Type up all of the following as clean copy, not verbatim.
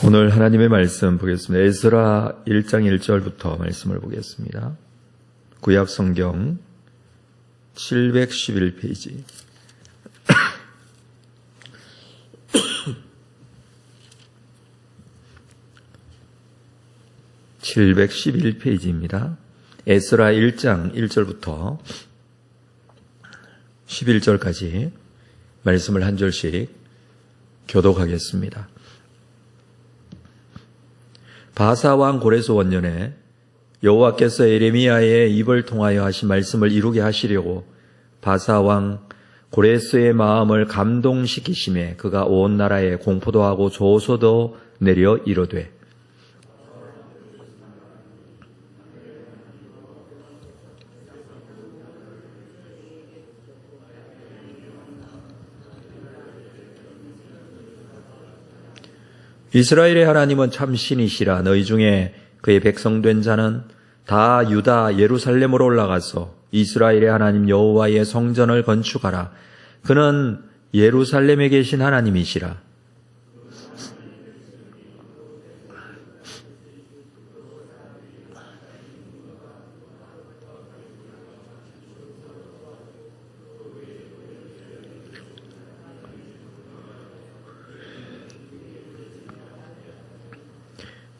오늘 하나님의 말씀 보겠습니다. 에스라 1장 1절부터 말씀을 보겠습니다. 구약 성경 711페이지. 711페이지입니다. 에스라 1장 1절부터 11절까지 말씀을 한 절씩 교독하겠습니다. 바사 왕 고레스 원년에 여호와께서 예레미야의 입을 통하여 하신 말씀을 이루게 하시려고 바사 왕 고레스의 마음을 감동시키심에 그가 온 나라에 공포도 하고 조소도 내려 이르되 이스라엘의 하나님은 참 신이시라. 너희 중에 그의 백성된 자는 다 유다 예루살렘으로 올라가서 이스라엘의 하나님 여호와의 성전을 건축하라. 그는 예루살렘에 계신 하나님이시라.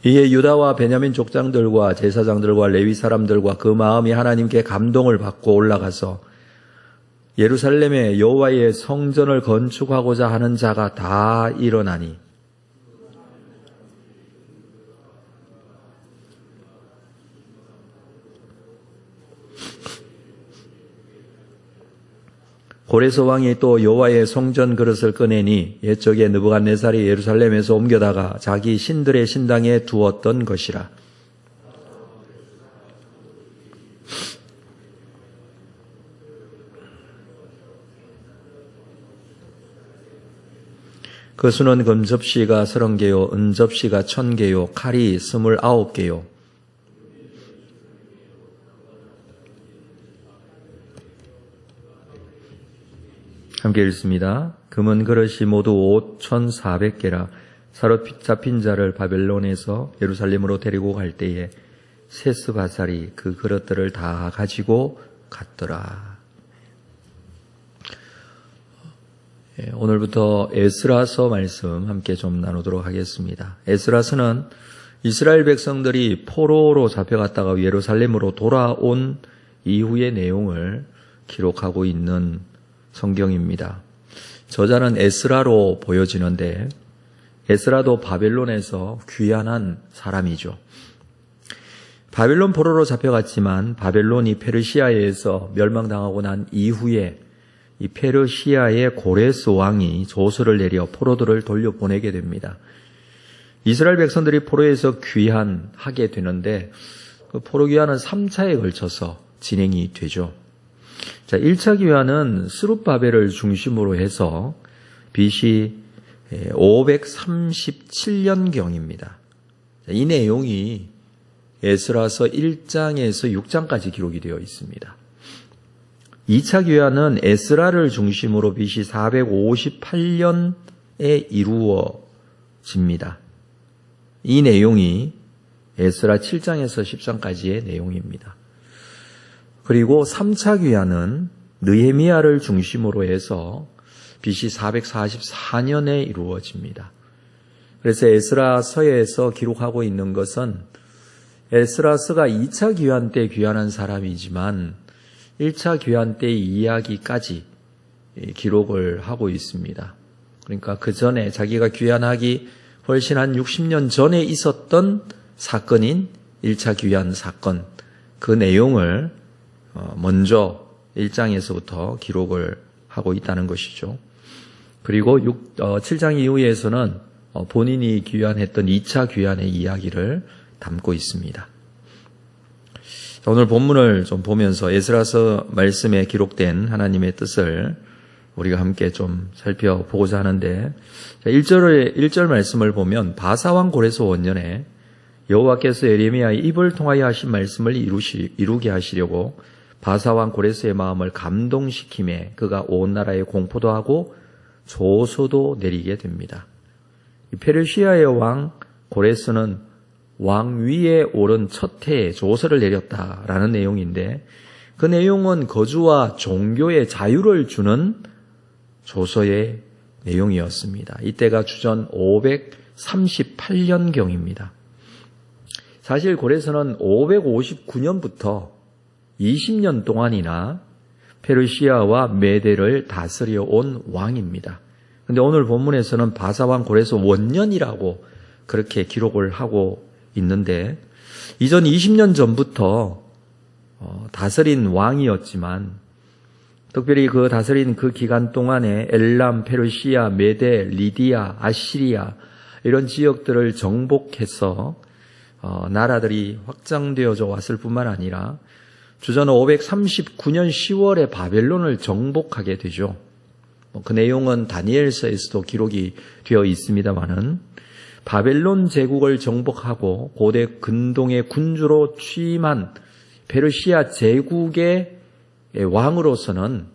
이에 유다와 베냐민 족장들과 제사장들과 레위 사람들과 그 마음이 하나님께 감동을 받고 올라가서 예루살렘에 여호와의 성전을 건축하고자 하는 자가 다 일어나니 고레스 왕이 또 여호와의 성전 그릇을 꺼내니 옛적에 느부갓네살이 예루살렘에서 옮겨다가 자기 신들의 신당에 두었던 것이라. 그 수는 금접시가 30개요, 은접시가 1000개요, 칼이 29개요. 함께 읽습니다. 금은 그릇이 모두 5400개라. 사로잡힌 자를 바벨론에서 예루살렘으로 데리고 갈 때에 세스바살이 그 그릇들을 다 가지고 갔더라. 오늘부터 에스라서 말씀 함께 좀 나누도록 하겠습니다. 에스라서는 이스라엘 백성들이 포로로 잡혀갔다가 예루살렘으로 돌아온 이후의 내용을 기록하고 있는 성경입니다. 저자는 에스라로 보여지는데 에스라도 바벨론에서 귀환한 사람이죠. 바벨론 포로로 잡혀갔지만 바벨론이 페르시아에서 멸망당하고 난 이후에 이 페르시아의 고레스 왕이 조서를 내려 포로들을 돌려보내게 됩니다. 이스라엘 백성들이 포로에서 귀환하게 되는데 그 포로 귀환은 3차에 걸쳐서 진행이 되죠. 자, 1차 귀환은 스룹바벨을 중심으로 해서 BC 537년경입니다. 이 내용이 에스라서 1장에서 6장까지 기록이 되어 있습니다. 2차 귀환은 에스라를 중심으로 BC 458년에 이루어집니다. 이 내용이 에스라 7장에서 10장까지의 내용입니다. 그리고 3차 귀환은 느헤미야를 중심으로 해서 BC 444년에 이루어집니다. 그래서 에스라서에서 기록하고 있는 것은 에스라서가 2차 귀환 때 귀환한 사람이지만 1차 귀환 때의 이야기까지 기록을 하고 있습니다. 그러니까 그 전에 자기가 귀환하기 훨씬 한 60년 전에 있었던 사건인 1차 귀환 사건, 그 내용을 먼저 1장에서부터 기록을 하고 있다는 것이죠. 그리고 7장 이후에서는 본인이 귀환했던 2차 귀환의 이야기를 담고 있습니다. 오늘 본문을 좀 보면서 에스라서 말씀에 기록된 하나님의 뜻을 우리가 함께 좀 살펴보고자 하는데 1절 말씀을 보면 바사왕 고레스 원년에 여호와께서 예레미야의 입을 통하여 하신 말씀을 이루게 하시려고 바사왕 고레스의 마음을 감동시킴에 그가 온 나라에 공포도 하고 조소도 내리게 됩니다. 페르시아의 왕 고레스는 왕 위에 오른 첫 해에 조서를 내렸다라는 내용인데, 그 내용은 거주와 종교의 자유를 주는 조서의 내용이었습니다. 이때가 주전 538년경입니다. 사실 고레스는 559년부터 20년 동안이나 페르시아와 메대를 다스려 온 왕입니다. 그런데 오늘 본문에서는 바사왕 고레스 원년이라고 그렇게 기록을 하고 있는데, 이전 20년 전부터 다스린 왕이었지만, 특별히 그 다스린 그 기간 동안에 엘람, 페르시아, 메대, 리디아, 아시리아 이런 지역들을 정복해서 나라들이 확장되어져 왔을 뿐만 아니라 주전 539년 10월에 바벨론을 정복하게 되죠. 그 내용은 다니엘서에서도 기록이 되어 있습니다마는, 바벨론 제국을 정복하고 고대 근동의 군주로 취임한 페르시아 제국의 왕으로서는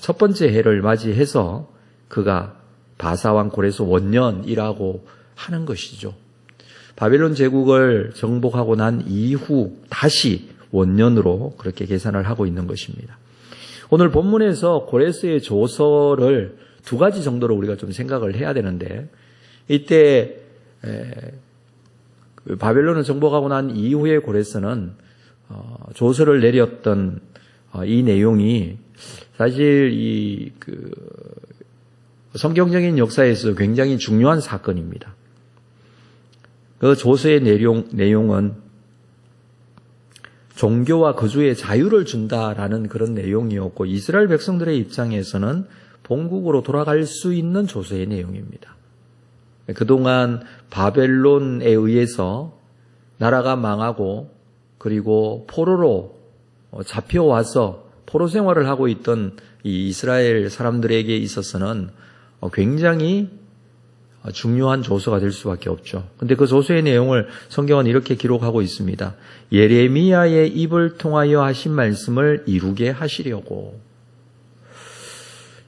첫 번째 해를 맞이해서 그가 바사왕 고레스 원년이라고 하는 것이죠. 바벨론 제국을 정복하고 난 이후 다시 원년으로 그렇게 계산을 하고 있는 것입니다. 오늘 본문에서 고레스의 조서를 두 가지 정도로 우리가 좀 생각을 해야 되는데, 이때 바벨론을 정복하고 난 이후에 고레스는 조서를 내렸던 이 내용이 사실 성경적인 역사에서 굉장히 중요한 사건입니다. 그 조서의 내용은 종교와 거주의 자유를 준다라는 그런 내용이었고, 이스라엘 백성들의 입장에서는 본국으로 돌아갈 수 있는 조서의 내용입니다. 그동안 바벨론에 의해서 나라가 망하고 그리고 포로로 잡혀와서 포로 생활을 하고 있던 이 이스라엘 사람들에게 있어서는 굉장히 중요한 조서가 될 수밖에 없죠. 그런데 그 조서의 내용을 성경은 이렇게 기록하고 있습니다. 예레미야의 입을 통하여 하신 말씀을 이루게 하시려고.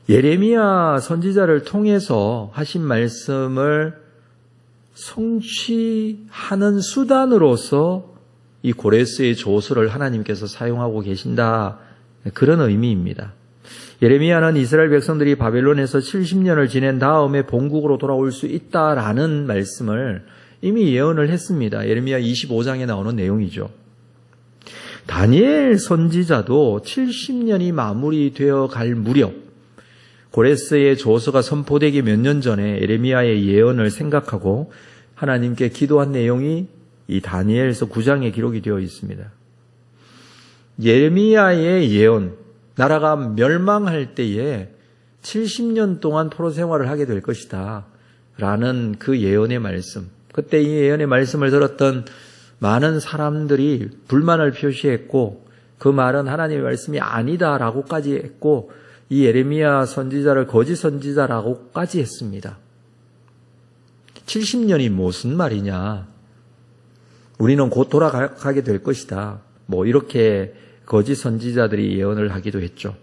예레미야 선지자를 통해서 하신 말씀을 성취하는 수단으로서 이 고레스의 조서를 하나님께서 사용하고 계신다, 그런 의미입니다. 예레미야는 이스라엘 백성들이 바벨론에서 70년을 지낸 다음에 본국으로 돌아올 수 있다라는 말씀을 이미 예언을 했습니다. 예레미야 25장에 나오는 내용이죠. 다니엘 선지자도 70년이 마무리되어 갈 무렵 고레스의 조서가 선포되기 몇 년 전에 예레미야의 예언을 생각하고 하나님께 기도한 내용이 이 다니엘서 9장에 기록이 되어 있습니다. 예레미야의 예언, 나라가 멸망할 때에 70년 동안 포로 생활을 하게 될 것이다 라는 그 예언의 말씀, 그때 이 예언의 말씀을 들었던 많은 사람들이 불만을 표시했고, 그 말은 하나님의 말씀이 아니다라고까지 했고, 이 예레미야 선지자를 거짓 선지자라고까지 했습니다. 70년이 무슨 말이냐, 우리는 곧 돌아가게 될 것이다, 이렇게 거짓 선지자들이 예언을 하기도 했죠.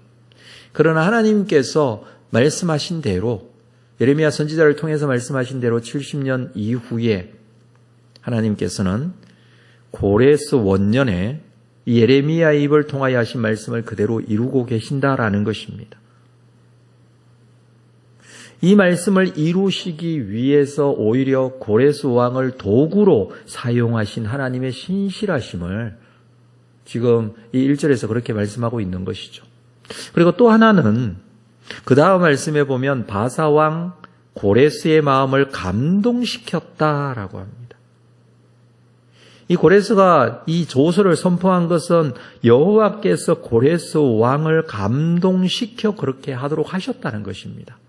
그러나 하나님께서 말씀하신 대로, 예레미야 선지자를 통해서 말씀하신 대로 70년 이후에 하나님께서는 고레스 원년에 예레미야의 입을 통하여 하신 말씀을 그대로 이루고 계신다라는 것입니다. 이 말씀을 이루시기 위해서 오히려 고레스 왕을 도구로 사용하신 하나님의 신실하심을 지금 이 1절에서 그렇게 말씀하고 있는 것이죠. 그리고 또 하나는 그 다음 말씀에 보면 바사왕 고레스의 마음을 감동시켰다라고 합니다. 이 고레스가 이 조서를 선포한 것은 여호와께서 고레스 왕을 감동시켜 그렇게 하도록 하셨다는 것입니다.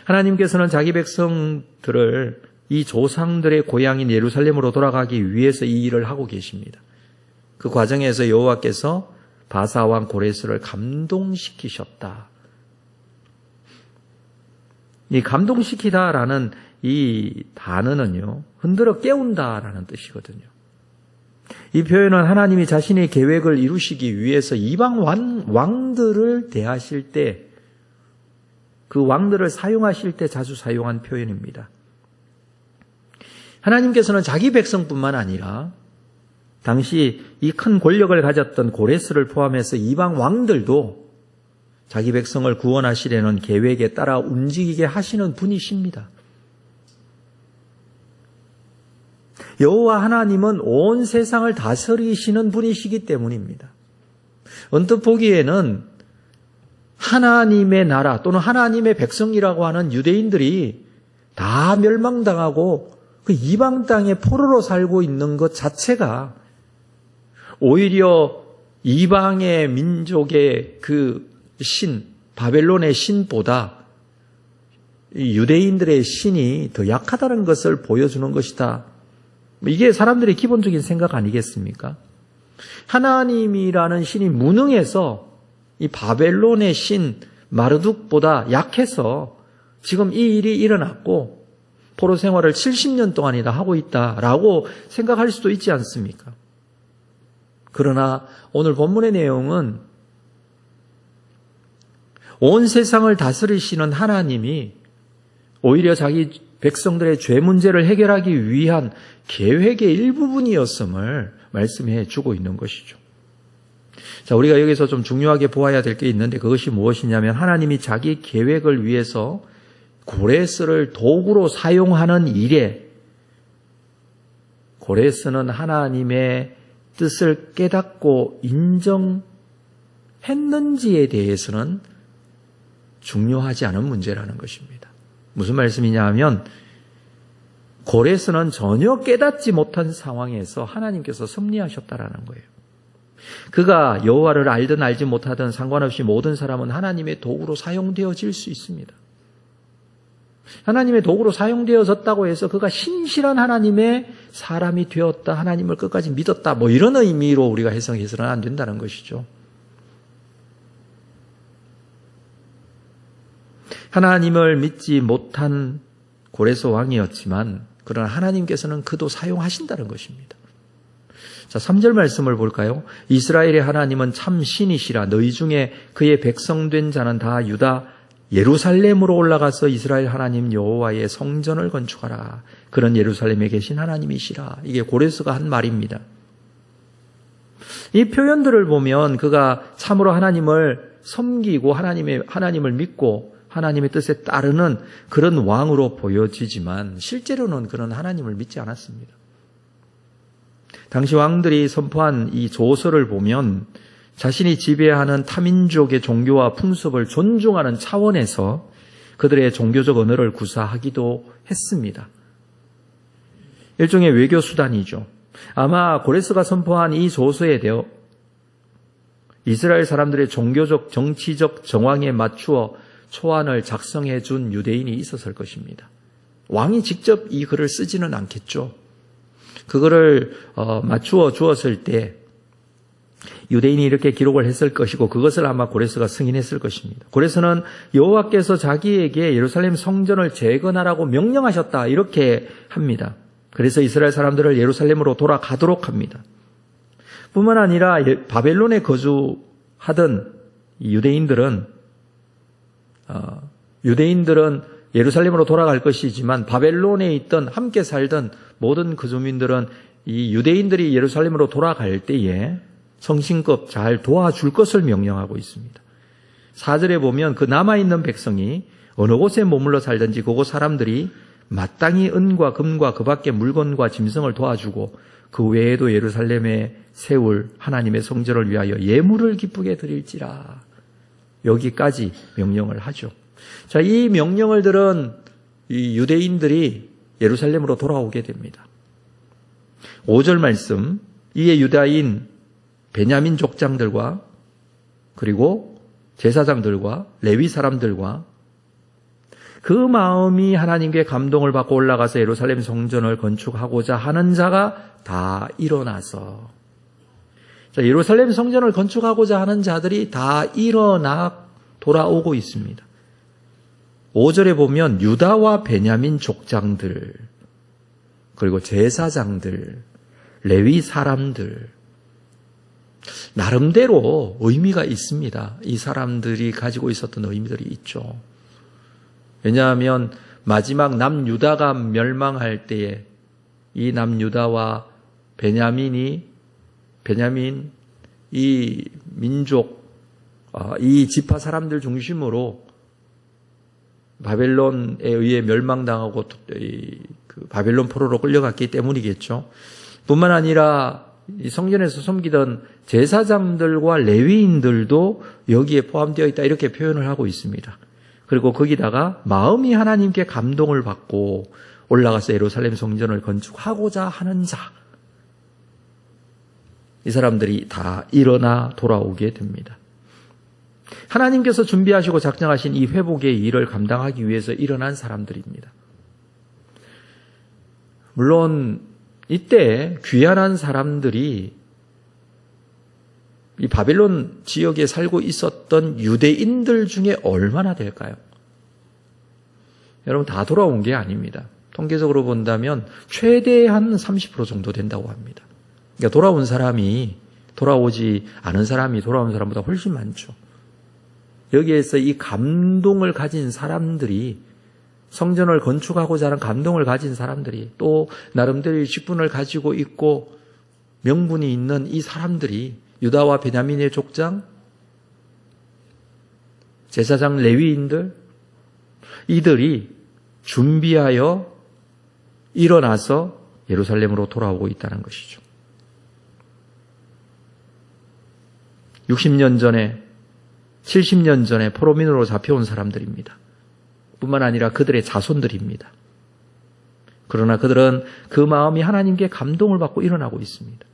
하나님께서는 자기 백성들을 이 조상들의 고향인 예루살렘으로 돌아가기 위해서 이 일을 하고 계십니다. 그 과정에서 여호와께서 바사왕 고레스를 감동시키셨다. 이 감동시키다라는 이 단어는요, 흔들어 깨운다라는 뜻이거든요. 이 표현은 하나님이 자신의 계획을 이루시기 위해서 이방 왕들을 대하실 때, 그 왕들을 사용하실 때 자주 사용한 표현입니다. 하나님께서는 자기 백성뿐만 아니라 당시 이 큰 권력을 가졌던 고레스를 포함해서 이방 왕들도 자기 백성을 구원하시려는 계획에 따라 움직이게 하시는 분이십니다. 여호와 하나님은 온 세상을 다스리시는 분이시기 때문입니다. 언뜻 보기에는 하나님의 나라 또는 하나님의 백성이라고 하는 유대인들이 다 멸망당하고 그 이방 땅에 포로로 살고 있는 것 자체가 오히려 이방의 민족의 그 신, 바벨론의 신보다 유대인들의 신이 더 약하다는 것을 보여주는 것이다. 이게 사람들의 기본적인 생각 아니겠습니까? 하나님이라는 신이 무능해서 이 바벨론의 신 마르둑보다 약해서 지금 이 일이 일어났고 포로 생활을 70년 동안이나 하고 있다라고 생각할 수도 있지 않습니까? 그러나 오늘 본문의 내용은 온 세상을 다스리시는 하나님이 오히려 자기 백성들의 죄 문제를 해결하기 위한 계획의 일부분이었음을 말씀해 주고 있는 것이죠. 자, 우리가 여기서 좀 중요하게 보아야 될 게 있는데 그것이 무엇이냐면 하나님이 자기 계획을 위해서 고레스를 도구로 사용하는 일에 고레스는 하나님의 뜻을 깨닫고 인정했는지에 대해서는 중요하지 않은 문제라는 것입니다. 무슨 말씀이냐 하면 고레스는 전혀 깨닫지 못한 상황에서 하나님께서 섭리하셨다라는 거예요. 그가 여호와를 알든 알지 못하든 상관없이 모든 사람은 하나님의 도구로 사용되어질 수 있습니다. 하나님의 도구로 사용되어졌다고 해서 그가 신실한 하나님의 사람이 되었다, 하나님을 끝까지 믿었다, 이런 의미로 우리가 해석해서는 안 된다는 것이죠. 하나님을 믿지 못한 고레스 왕이었지만 그러나 하나님께서는 그도 사용하신다는 것입니다. 자, 3절 말씀을 볼까요? 이스라엘의 하나님은 참 신이시라. 너희 중에 그의 백성된 자는 다 유다 예루살렘으로 올라가서 이스라엘 하나님 여호와의 성전을 건축하라. 그런 예루살렘에 계신 하나님이시라. 이게 고레스가 한 말입니다. 이 표현들을 보면 그가 참으로 하나님을 섬기고 하나님을 믿고 하나님의 뜻에 따르는 그런 왕으로 보여지지만 실제로는 그런 하나님을 믿지 않았습니다. 당시 왕들이 선포한 이 조서를 보면 자신이 지배하는 타민족의 종교와 풍습을 존중하는 차원에서 그들의 종교적 언어를 구사하기도 했습니다. 일종의 외교 수단이죠. 아마 고레스가 선포한 이 조서에 대해 이스라엘 사람들의 종교적, 정치적 정황에 맞추어 초안을 작성해 준 유대인이 있었을 것입니다. 왕이 직접 이 글을 쓰지는 않겠죠. 그거를 맞추어 주었을 때 유대인이 이렇게 기록을 했을 것이고 그것을 아마 고레스가 승인했을 것입니다. 고레스는 여호와께서 자기에게 예루살렘 성전을 재건하라고 명령하셨다 이렇게 합니다. 그래서 이스라엘 사람들을 예루살렘으로 돌아가도록 합니다. 뿐만 아니라 바벨론에 거주하던 유대인들은 예루살렘으로 돌아갈 것이지만 바벨론에 있던 함께 살던 모든 그 주민들은 이 유대인들이 예루살렘으로 돌아갈 때에 성신껏 잘 도와줄 것을 명령하고 있습니다. 4절에 보면 그 남아있는 백성이 어느 곳에 머물러 살든지 그곳 사람들이 마땅히 은과 금과 그 밖의 물건과 짐승을 도와주고 그 외에도 예루살렘에 세울 하나님의 성전을 위하여 예물을 기쁘게 드릴지라. 여기까지 명령을 하죠. 자, 이 명령을 들은 이 유대인들이 예루살렘으로 돌아오게 됩니다. 5절 말씀, 이에 유다인 베냐민 족장들과 그리고 제사장들과 레위 사람들과 그 마음이 하나님께 감동을 받고 올라가서 예루살렘 성전을 건축하고자 하는 자가 다 일어나서, 자, 예루살렘 성전을 건축하고자 하는 자들이 다 일어나 돌아오고 있습니다. 5절에 보면 유다와 베냐민 족장들, 그리고 제사장들, 레위 사람들, 나름대로 의미가 있습니다. 이 사람들이 가지고 있었던 의미들이 있죠. 왜냐하면 마지막 남유다가 멸망할 때에 이 남유다와 베냐민, 이 민족, 이 지파 사람들 중심으로 바벨론에 의해 멸망당하고 그 바벨론 포로로 끌려갔기 때문이겠죠. 뿐만 아니라 이 성전에서 섬기던 제사장들과 레위인들도 여기에 포함되어 있다 이렇게 표현을 하고 있습니다. 그리고 거기다가 마음이 하나님께 감동을 받고 올라가서 예루살렘 성전을 건축하고자 하는 자, 이 사람들이 다 일어나 돌아오게 됩니다. 하나님께서 준비하시고 작정하신 이 회복의 일을 감당하기 위해서 일어난 사람들입니다. 물론 이때 귀환한 사람들이 이 바벨론 지역에 살고 있었던 유대인들 중에 얼마나 될까요? 여러분, 다 돌아온 게 아닙니다. 통계적으로 본다면 최대한 30% 정도 된다고 합니다. 그러니까 돌아온 사람이 돌아오지 않은 사람이 돌아온 사람보다 훨씬 많죠. 여기에서 이 감동을 가진 사람들이, 성전을 건축하고자 하는 감동을 가진 사람들이, 또 나름대로의 직분을 가지고 있고 명분이 있는 이 사람들이, 유다와 베냐민의 족장, 제사장 레위인들, 이들이 준비하여 일어나서 예루살렘으로 돌아오고 있다는 것이죠. 60년 전에, 70년 전에 포로민으로 잡혀온 사람들입니다. 뿐만 아니라 그들의 자손들입니다. 그러나 그들은 그 마음이 하나님께 감동을 받고 일어나고 있습니다.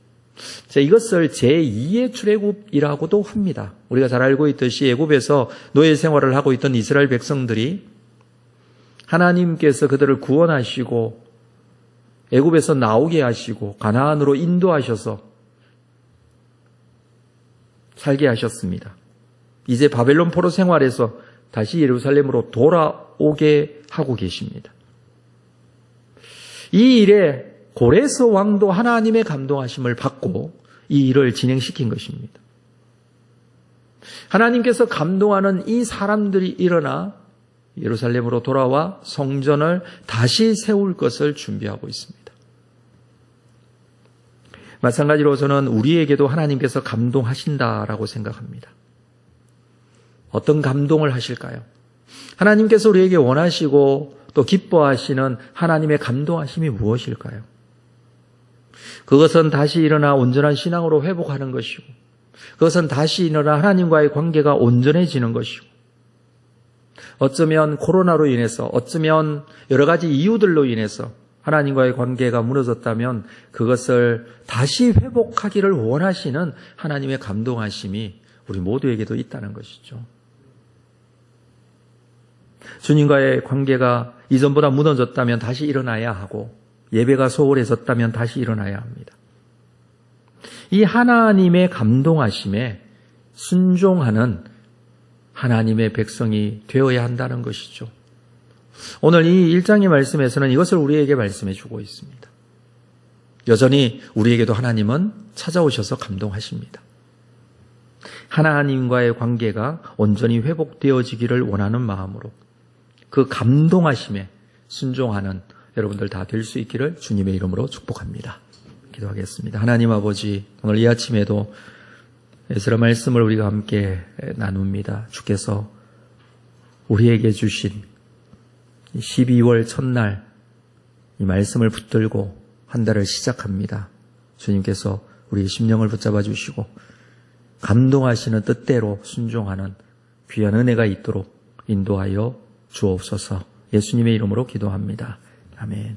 이것을 제2의 출애굽이라고도 합니다. 우리가 잘 알고 있듯이 애굽에서 노예 생활을 하고 있던 이스라엘 백성들이 하나님께서 그들을 구원하시고 애굽에서 나오게 하시고 가나안으로 인도하셔서 살게 하셨습니다. 이제 바벨론 포로 생활에서 다시 예루살렘으로 돌아오게 하고 계십니다. 이 일에 고레스 왕도 하나님의 감동하심을 받고 이 일을 진행시킨 것입니다. 하나님께서 감동하는 이 사람들이 일어나 예루살렘으로 돌아와 성전을 다시 세울 것을 준비하고 있습니다. 마찬가지로 저는 우리에게도 하나님께서 감동하신다라고 생각합니다. 어떤 감동을 하실까요? 하나님께서 우리에게 원하시고 또 기뻐하시는 하나님의 감동하심이 무엇일까요? 그것은 다시 일어나 온전한 신앙으로 회복하는 것이고, 그것은 다시 일어나 하나님과의 관계가 온전해지는 것이고, 어쩌면 코로나로 인해서, 어쩌면 여러 가지 이유들로 인해서 하나님과의 관계가 무너졌다면 그것을 다시 회복하기를 원하시는 하나님의 감동하심이 우리 모두에게도 있다는 것이죠. 주님과의 관계가 이전보다 무너졌다면 다시 일어나야 하고, 예배가 소홀해졌다면 다시 일어나야 합니다. 이 하나님의 감동하심에 순종하는 하나님의 백성이 되어야 한다는 것이죠. 오늘 이 1장의 말씀에서는 이것을 우리에게 말씀해 주고 있습니다. 여전히 우리에게도 하나님은 찾아오셔서 감동하십니다. 하나님과의 관계가 온전히 회복되어지기를 원하는 마음으로 그 감동하심에 순종하는 여러분들 다 될 수 있기를 주님의 이름으로 축복합니다. 기도하겠습니다. 하나님 아버지, 오늘 이 아침에도 에스라 말씀을 우리가 함께 나눕니다. 주께서 우리에게 주신 12월 첫날 이 말씀을 붙들고 한 달을 시작합니다. 주님께서 우리의 심령을 붙잡아 주시고 감동하시는 뜻대로 순종하는 귀한 은혜가 있도록 인도하여 주옵소서. 예수님의 이름으로 기도합니다. 아멘.